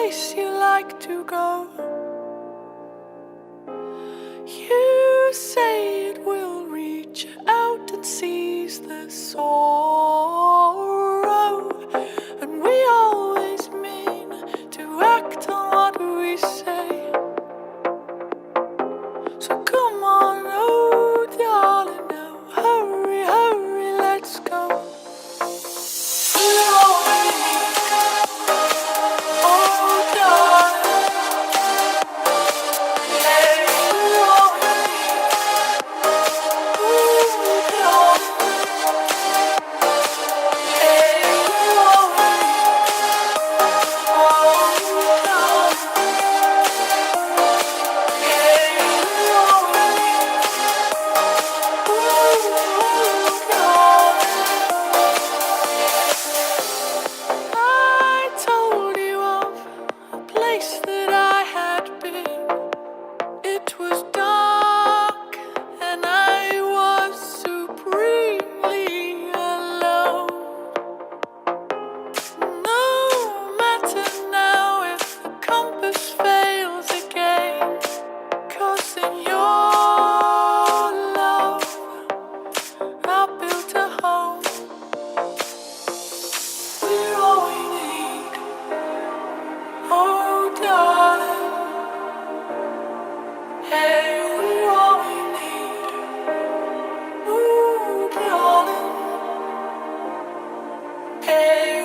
place you like to go. You say it will reach out and seize the sorrow, and we always mean to act on what we say. So come on, oh darling, now hurry, hurry, let's go. We're all we need, oh darling. Hey, we're all we need, ooh darling. Hey, we're all we need, oh darling. Hey, we're all we need, ooh darling. I told you of a place that I had been. It was dark and I was supremely alone. No matter now if the compass fails again, 'cause in your love I built a home. We're all we need, oh darling. Hey, we're all we need, ooh darling. Hey,